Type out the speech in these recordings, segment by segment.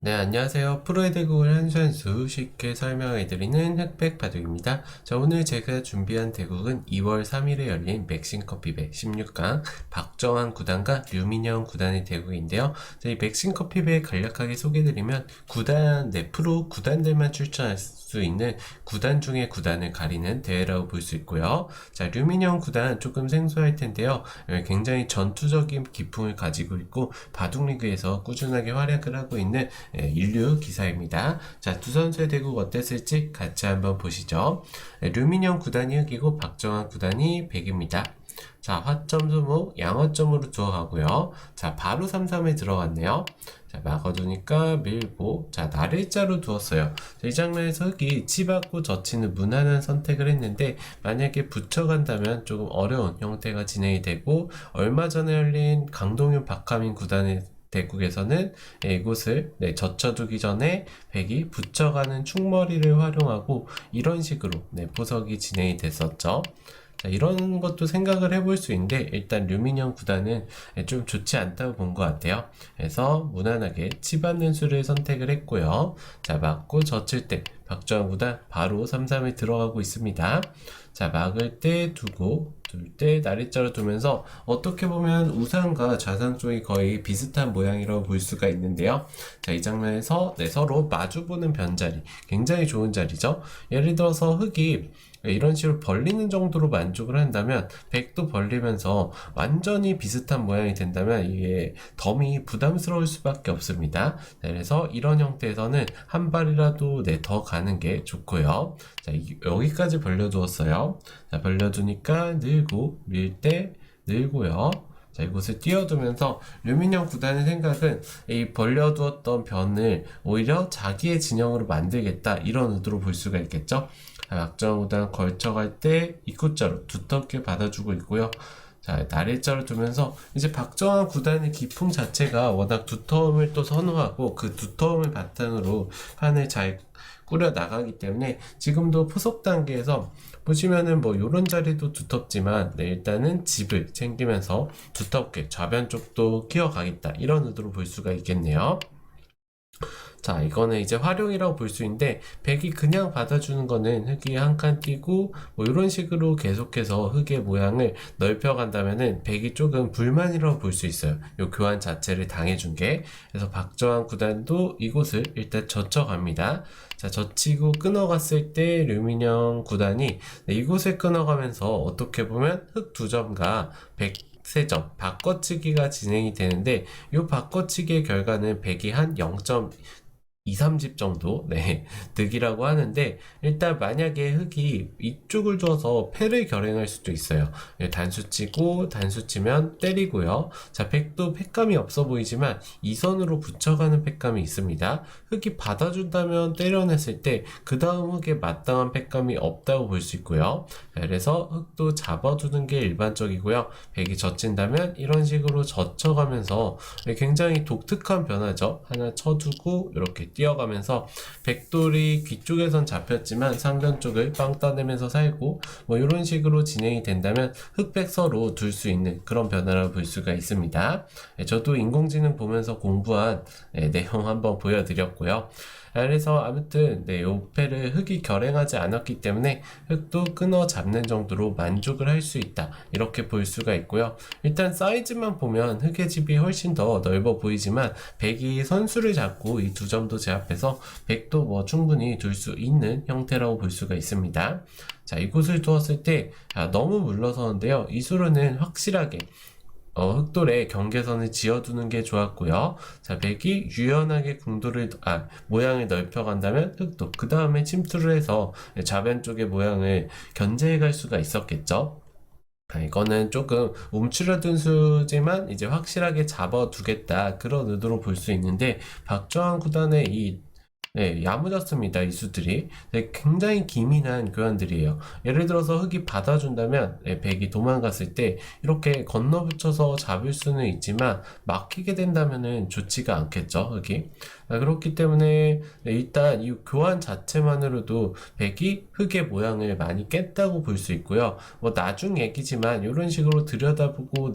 네, 안녕하세요. 프로의 대국을 한 수 한 수 쉽게 설명해드리는 흑백 바둑입니다. 자, 오늘 제가 준비한 대국은 2월 3일에 열린 맥싱커피배 16강 박정환 구단과 류민영 구단의 대국인데요. 자, 이 맥싱커피배 간략하게 소개해드리면 프로 구단들만 출전할 수 있는 구단 중에 구단을 가리는 대회라고 볼 수 있고요. 자, 류민영 구단 조금 생소할 텐데요. 굉장히 전투적인 기풍을 가지고 있고 바둑리그에서 꾸준하게 활약을 하고 있는 인류 기사입니다. 자, 두 선수의 대국 어땠을지 같이 한번 보시죠. 류민영 구단이 흑이고 박정환 구단이 백입니다. 자, 화점 수목 양어점으로 두어가고요. 자, 바로 3-3에 들어갔네요. 자, 막아두니까 밀고, 자, 날일자로 두었어요. 자, 이 장면에서 흑이 치받고 젖히는 무난한 선택을 했는데, 만약에 붙여간다면 조금 어려운 형태가 진행이 되고, 얼마 전에 열린 강동윤 박하민 구단의 대국에서는 이곳을 젖혀두기 전에 백이 붙여가는 충머리를 활용하고 이런 식으로 포석이 진행이 됐었죠. 자, 이런 것도 생각을 해볼 수 있는데 일단 류민영 구단은 좀 좋지 않다고 본 것 같아요. 그래서 무난하게 치받는 수를 선택을 했고요. 자, 맞고 젖힐 때 박정환 구단 바로 3-3에 들어가고 있습니다. 자, 막을 때 두고 둘 때 나리자로 두면서 어떻게 보면 우상과 좌상 쪽이 거의 비슷한 모양이라고 볼 수가 있는데요. 자, 이 장면에서 서로 마주보는 변자리 굉장히 좋은 자리죠. 예를 들어서 흑이 이런 식으로 벌리는 정도로 만족을 한다면 백도 벌리면서 완전히 비슷한 모양이 된다면 이게 덤이 부담스러울 수밖에 없습니다. 그래서 이런 형태에서는 한 발이라도 더 가는 게 좋고요. 자, 여기까지 벌려두었어요. 자, 벌려두니까 늘고 밀 때 늘고요. 자, 이곳을 띄워두면서 류민영 구단의 생각은 이 벌려두었던 변을 오히려 자기의 진영으로 만들겠다 이런 의도로 볼 수가 있겠죠. 박정환 구단 걸쳐갈 때 입구자로 두텁게 받아주고 있고요. 자, 날일자를 두면서 이제 박정환 구단의 기풍 자체가 워낙 두터움을 또 선호하고 그 두터움을 바탕으로 판을 잘 꾸려 나가기 때문에 지금도 포석 단계에서 보시면은 뭐 요런 자리도 두텁지만 일단은 집을 챙기면서 두텁게 좌변 쪽도 키워가겠다 이런 의도로 볼 수가 있겠네요. 자, 이거는 이제 활용이라고 볼 수 있는데 백이 그냥 받아주는 거는 흑이 한 칸 띄고 뭐 이런 식으로 계속해서 흑의 모양을 넓혀간다면은 백이 조금 불만이라고 볼 수 있어요. 요 교환 자체를 당해준 게. 그래서 박정환 구단도 이곳을 일단 젖혀갑니다. 자, 젖히고 끊어갔을 때 류민영 구단이 이곳을 끊어가면서 어떻게 보면 흑 2점과 백 3점 바꿔치기가 진행이 되는데 이 바꿔치기의 결과는 백이 한 0점 2, 3집 정도 득이라고 하는데 일단 만약에 흑이 이쪽을 줘서 패를 결행할 수도 있어요. 단수 치고 단수 치면 때리고요. 자, 백도 패감이 없어 보이지만 이선으로 붙여가는 패감이 있습니다. 흑이 받아준다면 때려냈을 때 그 다음 흑에 마땅한 패감이 없다고 볼 수 있고요. 그래서 흑도 잡아두는 게 일반적이고요. 백이 젖힌다면 이런 식으로 젖혀가면서 굉장히 독특한 변화죠. 하나 쳐두고 이렇게 뛰어가면서 백돌이 귀 쪽에선 잡혔지만 상변 쪽을 빵 따내면서 살고 뭐 이런 식으로 진행이 된다면 흑백 서로 둘 수 있는 그런 변화를 볼 수가 있습니다. 저도 인공지능 보면서 공부한 내용 한번 보여드렸고요. 그래서 아무튼 요 패를 흑이 결행하지 않았기 때문에 흑도 끊어 잡는 정도로 만족을 할 수 있다 이렇게 볼 수가 있고요. 일단 사이즈만 보면 흑의 집이 훨씬 더 넓어 보이지만 백이 선수를 잡고 이 2점도 제압해서 백도 뭐 충분히 둘 수 있는 형태라고 볼 수가 있습니다. 자, 이곳을 두었을 때 너무 물러서는데요. 이 수로는 확실하게 흑돌에 경계선을 지어두는 게 좋았고요. 자, 백이 유연하게 모양을 넓혀간다면 흑도 그 다음에 침투를 해서 좌변 쪽의 모양을 견제해 갈 수가 있었겠죠. 이거는 조금 움츠러든 수지만 이제 확실하게 잡아두겠다 그런 의도로 볼 수 있는데 박정환 구단의 야무졌습니다. 이 수들이. 굉장히 기민한 교환들이에요. 예를 들어서 흑이 받아준다면 백이 도망갔을 때 이렇게 건너붙여서 잡을 수는 있지만 막히게 된다면은 좋지가 않겠죠. 흑이. 그렇기 때문에 일단 이 교환 자체만으로도 백이 흑의 모양을 많이 깼다고 볼 수 있고요. 뭐 나중 얘기지만 이런 식으로 들여다보고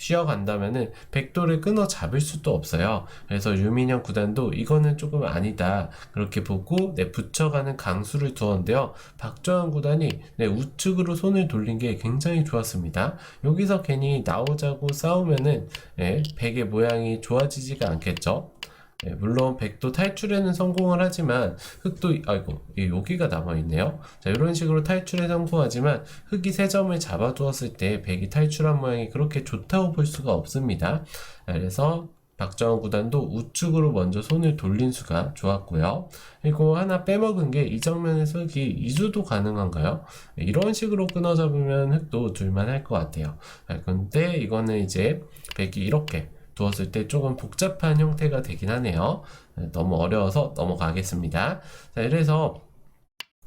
쉬어간다면은 백도를 끊어 잡을 수도 없어요. 그래서 류민영 구단도 이거는 조금 아니다 그렇게 보고 붙여가는 강수를 두었는데요. 박정환 구단이 우측으로 손을 돌린 게 굉장히 좋았습니다. 여기서 괜히 나오자고 싸우면은 백의 모양이 좋아지지가 않겠죠. 물론 백도 탈출에는 성공을 하지만 흑도 아이고 여기가 남아있네요. 자, 이런 식으로 탈출에 성공하지만 흑이 3점을 잡아두었을 때 백이 탈출한 모양이 그렇게 좋다고 볼 수가 없습니다. 그래서 박정환 구단도 우측으로 먼저 손을 돌린 수가 좋았고요. 그리고 하나 빼먹은 게 이 장면에서 흑이 이수도 가능한가요? 이런 식으로 끊어 잡으면 흑도 둘만 할 것 같아요. 근데 이거는 이제 백이 이렇게 두었을 때 조금 복잡한 형태가 되긴 하네요. 너무 어려워서 넘어가겠습니다. 자, 이래서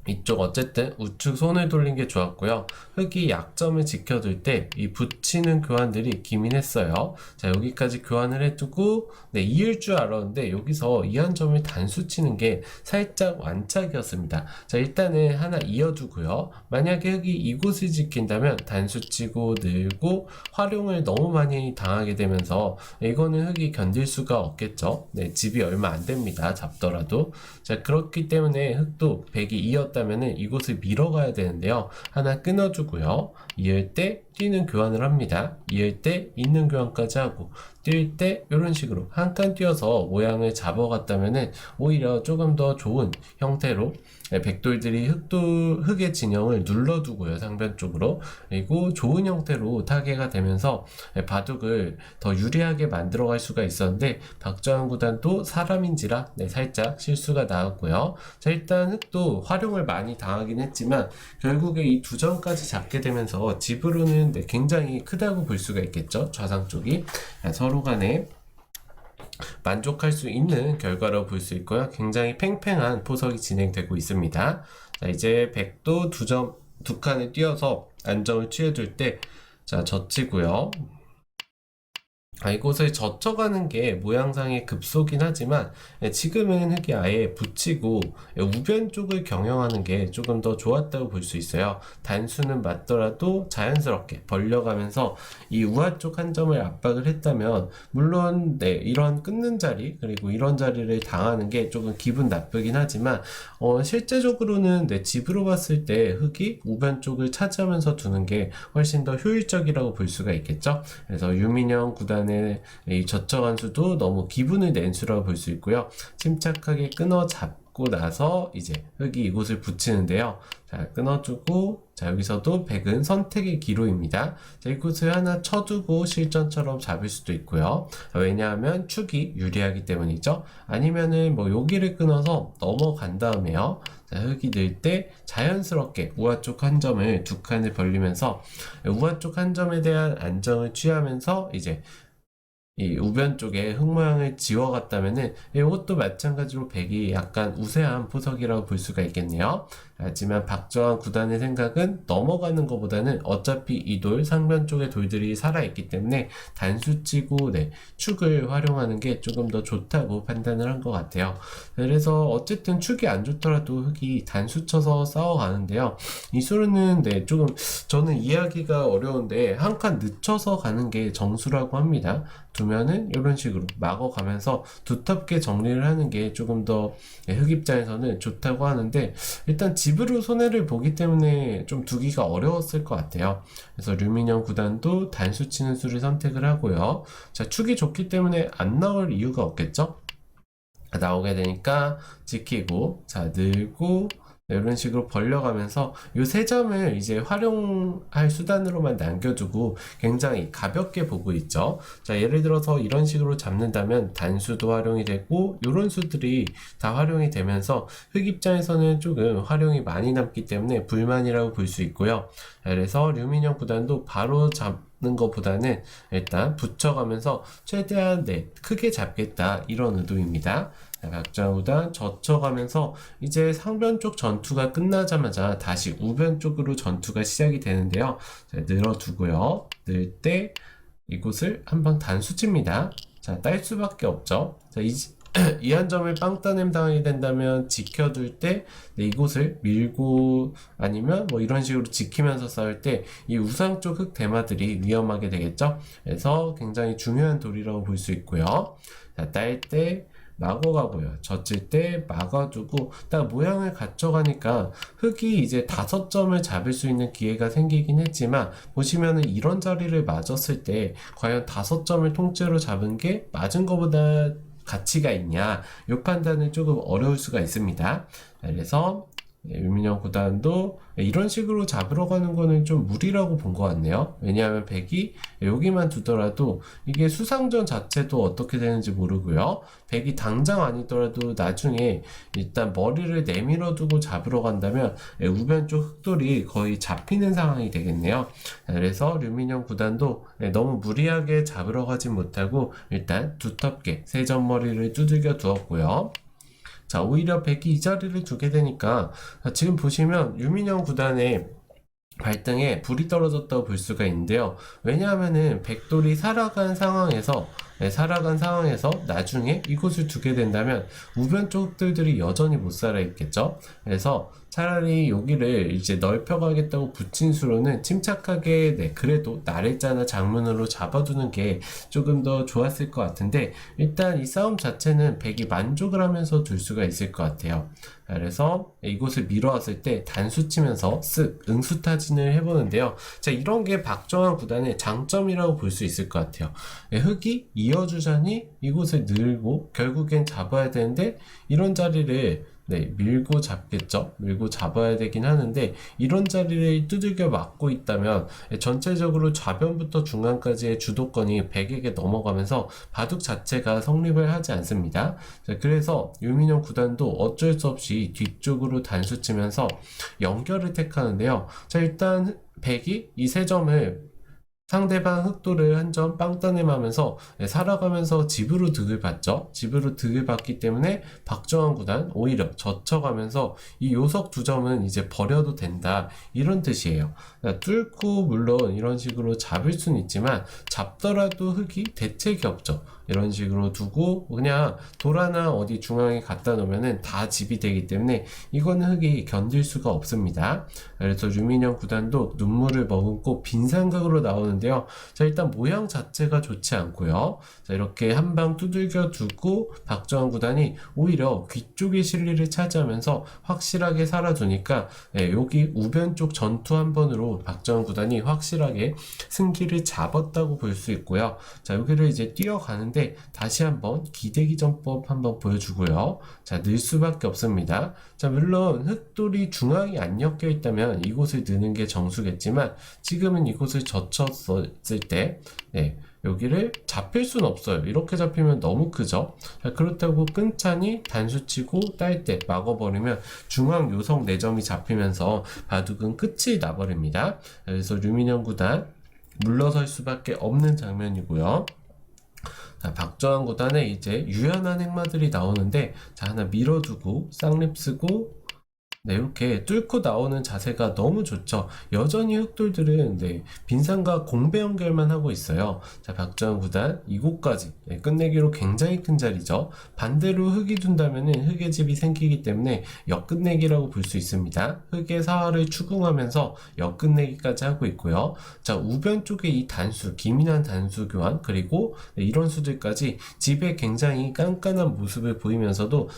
이쪽 어쨌든 우측 손을 돌린 게 좋았고요. 흑이 약점을 지켜둘 때 이 붙이는 교환들이 기민했어요. 자, 여기까지 교환을 해두고 이을 줄 알았는데 여기서 이 한 점을 단수 치는 게 살짝 완착이었습니다. 자, 일단은 하나 이어두고요. 만약에 흑이 이곳을 지킨다면 단수 치고 늘고 활용을 너무 많이 당하게 되면서 이거는 흑이 견딜 수가 없겠죠. 집이 얼마 안 됩니다. 잡더라도. 자, 그렇기 때문에 흑도 백이 이었다면은 이곳을 밀어가야 되는데요. 하나 끊어주고요. 이을 때 뛰는 교환을 합니다. 이을 때 있는 교환까지 하고 뛸 때 이런 식으로 한 칸 뛰어서 모양을 잡아갔다면은 오히려 조금 더 좋은 형태로 백돌들이 흑의 진영을 눌러두고요. 상변 쪽으로. 그리고 좋은 형태로 타개가 되면서 바둑을 더 유리하게 만들어갈 수가 있었는데 박정환 구단도 사람인지라 살짝 실수가 나왔고요. 자, 일단 흑도 활용을 많이 당하긴 했지만 결국에 이 2점까지 잡게 되면서 집으로는 굉장히 크다고 볼 수가 있겠죠. 좌상 쪽이. 서로 간에 만족할 수 있는 결과로 볼 수 있고요. 굉장히 팽팽한 포석이 진행되고 있습니다. 자, 이제 백도 2점, 2칸을 띄어서 안정을 취해둘 때, 자, 젖히고요. 이곳을 젖혀가는 게 모양상의 급소긴 하지만 지금은 흑이 아예 붙이고 우변 쪽을 경영하는 게 조금 더 좋았다고 볼 수 있어요. 단수는 맞더라도 자연스럽게 벌려가면서 이 우하 쪽 한 점을 압박을 했다면 물론 이런 끊는 자리 그리고 이런 자리를 당하는 게 조금 기분 나쁘긴 하지만 실제적으로는 집으로 봤을 때 흑이 우변 쪽을 차지하면서 두는 게 훨씬 더 효율적이라고 볼 수가 있겠죠. 그래서 유민영 구단의 이 젖혀간 수도 너무 기분을 낸 수라고 볼 수 있고요. 침착하게 끊어 잡고 나서 이제 흑이 이곳을 붙이는데요. 자, 끊어주고 자, 여기서도 백은 선택의 기로입니다. 자, 이곳을 하나 쳐두고 실전처럼 잡을 수도 있고요. 왜냐하면 축이 유리하기 때문이죠. 아니면은 여기를 끊어서 넘어간 다음에요. 자, 흑이 늘 때 자연스럽게 우하 쪽 한 점을 2칸을 벌리면서 우하 쪽 한 점에 대한 안정을 취하면서 이제 이 우변 쪽에 흙 모양을 지워갔다면은 이것도 마찬가지로 백이 약간 우세한 포석이라고 볼 수가 있겠네요. 하지만 박정환 구단의 생각은 넘어가는 것보다는 어차피 이 돌 상변 쪽에 돌들이 살아있기 때문에 단수치고 축을 활용하는 게 조금 더 좋다고 판단을 한 것 같아요. 그래서 어쨌든 축이 안 좋더라도 흑이 단수 쳐서 싸워가는데요. 이 수로는 조금 저는 이해하기가 어려운데 한 칸 늦춰서 가는 게 정수라고 합니다. 두면은 이런 식으로 막아가면서 두텁게 정리를 하는 게 조금 더 흑 입장에서는 좋다고 하는데 일단 집으로 손해를 보기 때문에 좀 두기가 어려웠을 것 같아요. 그래서 류민영 구단도 단수 치는 수를 선택을 하고요. 자, 축이 좋기 때문에 안 나올 이유가 없겠죠? 나오게 되니까 지키고 자 늘고 이런 식으로 벌려가면서 이 3점을 이제 활용할 수단으로만 남겨두고 굉장히 가볍게 보고 있죠. 자, 예를 들어서 이런 식으로 잡는다면 단수도 활용이 되고 이런 수들이 다 활용이 되면서 흑 입장에서는 조금 활용이 많이 남기 때문에 불만이라고 볼 수 있고요. 그래서 류민영 구단도 바로 잡는 것보다는 일단 붙여가면서 최대한 크게 잡겠다 이런 의도입니다. 박정환 구단 젖혀가면서 이제 상변 쪽 전투가 끝나자마자 다시 우변 쪽으로 전투가 시작이 되는데요. 자, 늘어두고요. 늘 때 이곳을 한방 단수칩니다. 자, 딸 수밖에 없죠. 자, 이 한 점을 빵따냄 당하게 된다면 지켜둘 때 이곳을 밀고 아니면 뭐 이런 식으로 지키면서 싸울 때 이 우상 쪽 흙 대마들이 위험하게 되겠죠. 그래서 굉장히 중요한 돌이라고 볼 수 있고요. 자, 딸 때 막어가고요. 젖을 때 막아두고 딱 모양을 갖춰가니까 흙이 이제 5점을 잡을 수 있는 기회가 생기긴 했지만 보시면은 이런 자리를 맞았을 때 과연 5점을 통째로 잡은 게 맞은 것보다 가치가 있냐, 이 판단은 조금 어려울 수가 있습니다. 그래서 유민영 구단도 이런 식으로 잡으러 가는 거는 좀 무리라고 본 것 같네요. 왜냐하면 백이 여기만 두더라도 이게 수상전 자체도 어떻게 되는지 모르고요. 백이 당장 아니더라도 나중에 일단 머리를 내밀어 두고 잡으러 간다면 우변 쪽 흑돌이 거의 잡히는 상황이 되겠네요. 그래서 류민영 구단도 너무 무리하게 잡으러 가지 못하고 일단 두텁게 세점머리를 두들겨 두었고요. 자, 오히려 백이 이 자리를 두게 되니까 지금 보시면 유민영 구단의 발등에 불이 떨어졌다고 볼 수가 있는데요. 왜냐하면은 백돌이 살아간 상황에서 나중에 이곳을 두게 된다면 우변 쪽 흑돌들이 여전히 못 살아 있겠죠. 그래서 차라리 여기를 이제 넓혀가겠다고 붙인 수로는 침착하게 그래도 나래자나 장문으로 잡아두는 게 조금 더 좋았을 것 같은데 일단 이 싸움 자체는 백이 만족을 하면서 둘 수가 있을 것 같아요. 그래서 이곳을 밀어왔을 때 단수 치면서 쓱 응수타진을 해보는데요. 자, 이런 게 박정환 구단의 장점이라고 볼 수 있을 것 같아요. 흙이 이어주자니 이곳을 늘고 결국엔 잡아야 되는데 이런 자리를 밀고 잡겠죠. 밀고 잡아야 되긴 하는데 이런 자리를 두들겨 맞고 있다면 전체적으로 좌변부터 중간까지의 주도권이 백에게 넘어가면서 바둑 자체가 성립을 하지 않습니다. 자, 그래서 유민영 구단도 어쩔 수 없이 뒤쪽으로 단수 치면서 연결을 택하는데요. 자, 일단 백이 이 세 점을 상대방 흑돌을 한 점 빵따냄하면서 살아가면서 집으로 득을 봤죠. 집으로 득을 봤기 때문에 박정환 구단 오히려 젖혀가면서 이 요석 2점은 이제 버려도 된다, 이런 뜻이에요. 뚫고 물론 이런 식으로 잡을 수는 있지만 잡더라도 흙이 대책이 없죠. 이런 식으로 두고 그냥 돌 하나 어디 중앙에 갖다 놓으면은 다 집이 되기 때문에 이거는 흙이 견딜 수가 없습니다. 그래서 류민영 구단도 눈물을 머금고 빈삼각으로 나오는데요. 자, 일단 모양 자체가 좋지 않고요. 자, 이렇게 한 방 두들겨 두고 박정환 구단이 오히려 귀 쪽의 실리를 차지하면서 확실하게 살아두니까 여기 우변 쪽 전투 한 번으로 박정환 구단이 확실하게 승기를 잡았다고 볼 수 있고요. 자, 여기를 이제 뛰어가는데 다시 한번 기대기 전법 한번 보여주고요. 자, 늘 수밖에 없습니다. 자, 물론 흑돌이 중앙이 안 엮여 있다면 이곳을 넣는 게 정수겠지만 지금은 이곳을 젖혔을 때 여기를 잡힐 수는 없어요. 이렇게 잡히면 너무 크죠. 자, 그렇다고 끈찬이 단수치고 딸 때 막아버리면 중앙 요석 4점이 잡히면서 바둑은 끝이 나버립니다. 그래서 류민영 구단 물러설 수밖에 없는 장면이고요. 자, 박정환 구단의 이제 유연한 행마들이 나오는데, 자, 하나 밀어두고 쌍립 쓰고 이렇게 뚫고 나오는 자세가 너무 좋죠. 여전히 흑돌들은 빈상과 공배 연결만 하고 있어요. 자, 박정환 구단 이곳까지 끝내기로 굉장히 큰 자리죠. 반대로 흑이 둔다면은 흑의 집이 생기기 때문에 역끝내기라고 볼 수 있습니다. 흑의 사활을 추궁하면서 역끝내기까지 하고 있고요. 자, 우변 쪽에 이 단수, 기민한 단수 교환, 그리고 이런 수들까지 집에 굉장히 깐깐한 모습을 보이면서도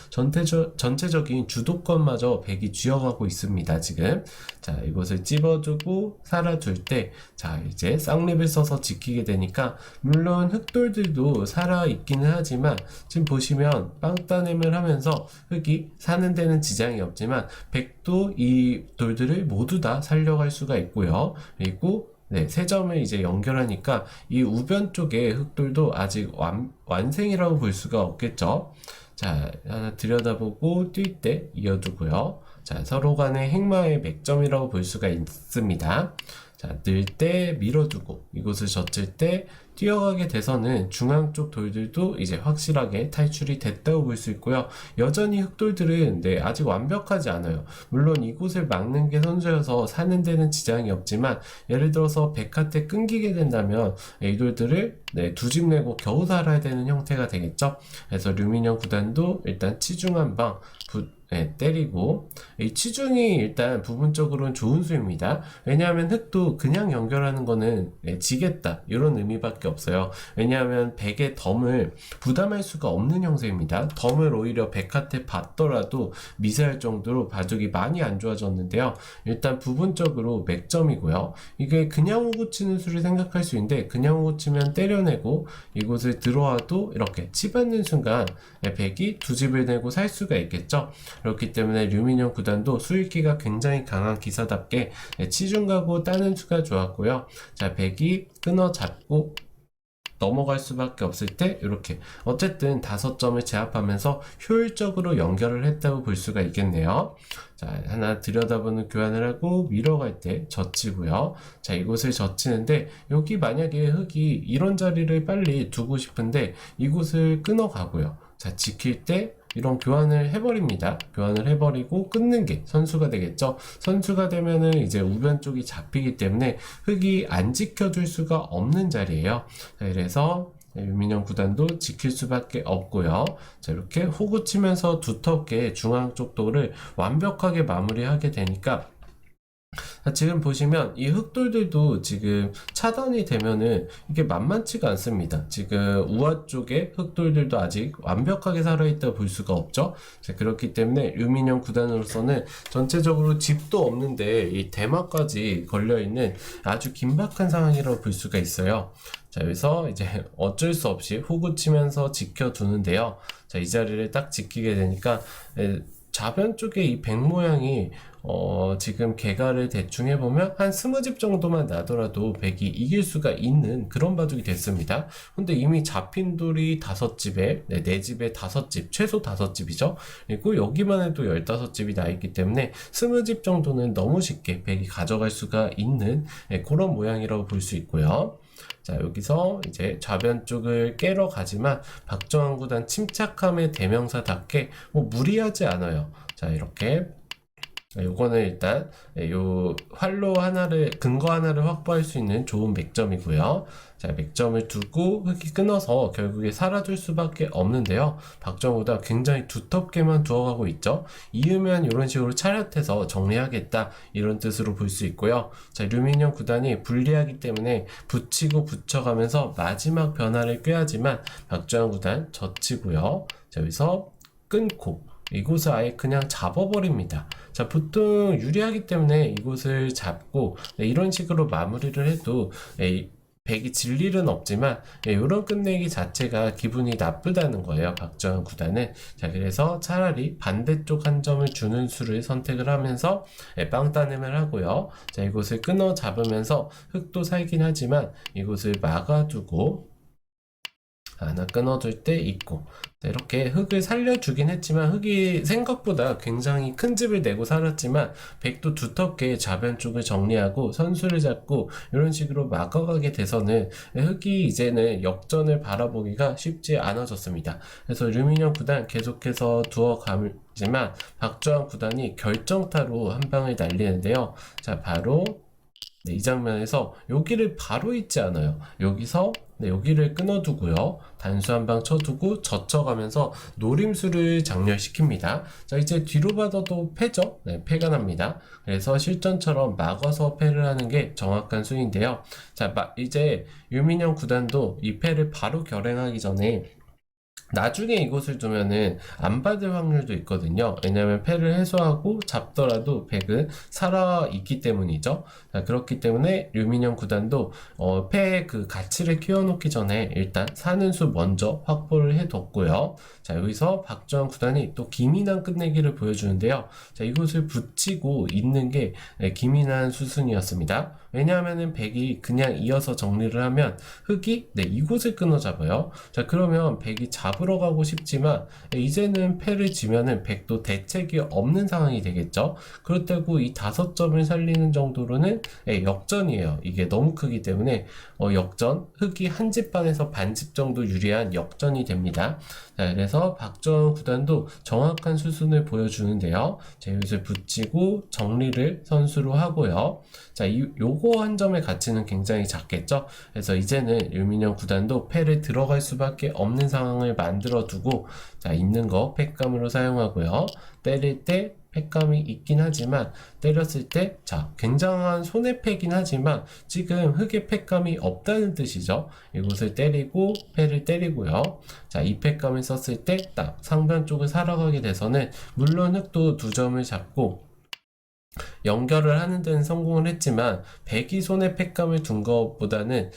전체적인 주도권마저 백이 쥐어가고 있습니다. 지금 자, 이것을 찝어주고 살아둘 때, 자, 이제 쌍립을 써서 지키게 되니까 물론 흑돌들도 살아있기는 하지만 지금 보시면 빵따냄을 하면서 흑이 사는 데는 지장이 없지만 백도 이 돌들을 모두 다 살려갈 수가 있고요. 그리고 세 점을 이제 연결하니까 이 우변 쪽의 흑돌도 아직 완생이라고 볼 수가 없겠죠. 자, 하나 들여다보고 뛸 때 이어두고요. 자, 서로 간의 행마의 맥점이라고 볼 수가 있습니다. 자, 늘 때 밀어두고 이곳을 젖힐 때 뛰어가게 돼서는 중앙 쪽 돌들도 이제 확실하게 탈출이 됐다고 볼 수 있고요. 여전히 흑돌들은 아직 완벽하지 않아요. 물론 이곳을 막는 게 선수여서 사는 데는 지장이 없지만 예를 들어서 백화테 끊기게 된다면 이 돌들을 두 집 내고 겨우 살아야 되는 형태가 되겠죠. 그래서 루미늄 구단도 일단 치중 한방 때리고, 이 치중이 일단 부분적으로는 좋은 수입니다. 왜냐하면 흑도 그냥 연결하는 거는 지겠다 이런 의미밖에 없어요. 왜냐하면 백의 덤을 부담할 수가 없는 형세입니다. 덤을 오히려 백한테 받더라도 미세할 정도로 바둑이 많이 안 좋아졌는데요. 일단 부분적으로 맥점이고요. 이게 그냥 호구 치는 수를 생각할 수 있는데, 그냥 호구 치면 때려내고 이곳을 들어와도 이렇게 치받는 순간 백이 두 집을 내고 살 수가 있겠죠. 그렇기 때문에 루미늄 구단도 수익기가 굉장히 강한 기사답게 치중 가고 따는 수가 좋았고요. 자, 백이 끊어 잡고 넘어갈 수밖에 없을 때 이렇게 어쨌든 5점을 제압하면서 효율적으로 연결을 했다고 볼 수가 있겠네요. 자, 하나 들여다보는 교환을 하고 밀어갈 때 젖히고요. 자, 이곳을 젖히는데 여기 만약에 흑이 이런 자리를 빨리 두고 싶은데 이곳을 끊어가고요. 자, 지킬 때 이런 교환을 해버립니다. 교환을 해버리고 끊는 게 선수가 되겠죠. 선수가 되면은 이제 우변 쪽이 잡히기 때문에 흑이 안 지켜줄 수가 없는 자리예요. 자, 그래서 루미늄 구단도 지킬 수밖에 없고요. 자, 이렇게 호구 치면서 두텁게 중앙 쪽 돌을 완벽하게 마무리하게 되니까, 자, 지금 보시면 이 흑돌들도 지금 차단이 되면은 이게 만만치가 않습니다. 지금 우하 쪽에 흑돌들도 아직 완벽하게 살아있다 볼 수가 없죠. 자, 그렇기 때문에 루미늄 구단으로서는 전체적으로 집도 없는데 이 대마까지 걸려있는 아주 긴박한 상황이라고 볼 수가 있어요. 자, 여기서 이제 어쩔 수 없이 호구 치면서 지켜두는데요. 자, 이 자리를 딱 지키게 되니까 좌변 쪽에 이 백 모양이 지금 개가를 대충 해보면 한 20집 정도만 나더라도 백이 이길 수가 있는 그런 바둑이 됐습니다. 근데 이미 잡힌 돌이 5집에 4집에 5집, 최소 5집이죠. 그리고 여기만 해도 15집이 나 있기 때문에 20집 정도는 너무 쉽게 백이 가져갈 수가 있는 그런 모양이라고 볼 수 있고요. 자, 여기서 이제 좌변 쪽을 깨러 가지만 박정환 구단 침착함의 대명사답게 뭐 무리하지 않아요. 자, 이렇게 요거는 일단 요 활로 하나를, 근거 하나를 확보할 수 있는 좋은 맥점이고요. 자, 맥점을 두고 흑이 끊어서 결국에 살아줄 수밖에 없는데요. 박정우가 굉장히 두텁게만 두어가고 있죠. 이으면 이런 식으로 차렷해서 정리하겠다 이런 뜻으로 볼 수 있고요. 자, 루미늄 구단이 불리하기 때문에 붙이고 붙여가면서 마지막 변화를 꾀하지만 박정우 구단 젖히고요. 자, 여기서 끊고 이곳을 아예 그냥 잡아버립니다. 자, 보통 유리하기 때문에 이곳을 잡고 이런 식으로 마무리를 해도 백이 질 일은 없지만 이런 끝내기 자체가 기분이 나쁘다는 거예요, 박정환 구단은. 자, 그래서 차라리 반대쪽 한 점을 주는 수를 선택을 하면서 빵 따냄을 하고요. 자, 이곳을 끊어 잡으면서 흑도 살긴 하지만 이곳을 막아두고 하나 끊어줄 때 있고, 이렇게 흑을 살려주긴 했지만 흑이 생각보다 굉장히 큰 집을 내고 살았지만 백도 두텁게 좌변 쪽을 정리하고 선수를 잡고 이런 식으로 막아가게 돼서는 흑이 이제는 역전을 바라보기가 쉽지 않아졌습니다. 그래서 루미늄 구단 계속해서 두어가지만 박정환 구단이 결정타로 한 방을 날리는데요. 자, 바로 이 장면에서 여기를 바로 잊지 않아요. 여기서 여기를 끊어두고요. 단수 한 방 쳐두고 젖혀가면서 노림수를 장렬시킵니다. 자, 이제 뒤로 받아도 패죠. 패가 납니다. 그래서 실전처럼 막아서 패를 하는 게 정확한 수인데요. 자, 이제 루미늄 구단도 이 패를 바로 결행하기 전에 나중에 이곳을 두면은 안 받을 확률도 있거든요. 왜냐하면 패를 해소하고 잡더라도 백은 살아있기 때문이죠. 자, 그렇기 때문에 루미늄 구단도 패의 그 가치를 키워놓기 전에 일단 사는 수 먼저 확보를 해뒀고요. 자, 여기서 박정환 구단이 또 기민한 끝내기를 보여주는데요. 자, 이곳을 붙이고 있는 게 기민한 수순이었습니다. 왜냐하면은 백이 그냥 이어서 정리를 하면 흑이 이곳을 끊어 잡아요. 자, 그러면 백이 잡으러 가고 싶지만 이제는 패를 지면은 백도 대책이 없는 상황이 되겠죠. 그렇다고 이 5점을 살리는 정도로는 역전이에요. 이게 너무 크기 때문에 역전, 흑이 한 집 반에서 반집 정도 유리한 역전이 됩니다. 자, 그래서 박정환 구단도 정확한 수순을 보여주는데요. 자, 이것을 붙이고 정리를 선수로 하고요. 자, 요거 한 점의 가치는 굉장히 작겠죠. 그래서 이제는 류민영 구단도 패를 들어갈 수밖에 없는 상황을 만들어 두고, 자, 있는 거 팩감으로 사용하고요. 때릴 때 팩감이 있긴 하지만 때렸을 때, 자, 굉장한 손해패긴 하지만 지금 흑의 팩감이 없다는 뜻이죠. 이곳을 때리고 패를 때리고요. 자, 이 팩감을 썼을 때 딱 상변 쪽을 살아가게 돼서는 물론 흑도 2점을 잡고 연결을 하는 데는 성공을 했지만 백이 손에 팩감을 둔 것보다는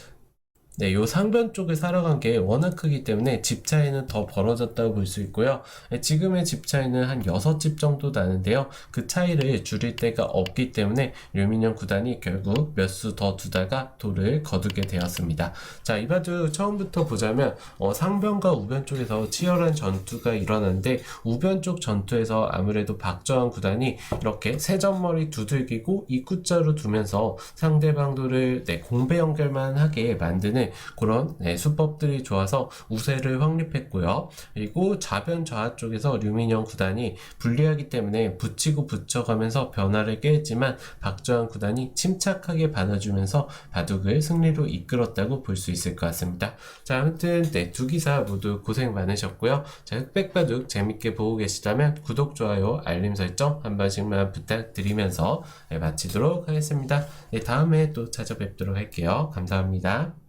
요 상변 쪽을 살아간 게 워낙 크기 때문에 집 차이는 더 벌어졌다고 볼 수 있고요. 지금의 집 차이는 한 6집 정도 나는데요. 그 차이를 줄일 데가 없기 때문에 류민영 구단이 결국 몇 수 더 두다가 도를 거두게 되었습니다. 자, 이 바둑 처음부터 보자면 상변과 우변 쪽에서 치열한 전투가 일어났는데 우변 쪽 전투에서 아무래도 박정환 구단이 이렇게 세점머리 두들기고 입구자로 두면서 상대방 도를 공배 연결만 하게 만드는 그런 수법들이 좋아서 우세를 확립했고요. 그리고 좌변 좌하 쪽에서 류민영 구단이 불리하기 때문에 붙이고 붙여가면서 변화를 꾀했지만 박정환 구단이 침착하게 받아주면서 바둑을 승리로 이끌었다고 볼 수 있을 것 같습니다. 자, 아무튼 두 기사 모두 고생 많으셨고요. 자, 흑백바둑 재밌게 보고 계시다면 구독, 좋아요, 알림 설정 한 번씩만 부탁드리면서 마치도록 하겠습니다. 다음에 또 찾아뵙도록 할게요. 감사합니다.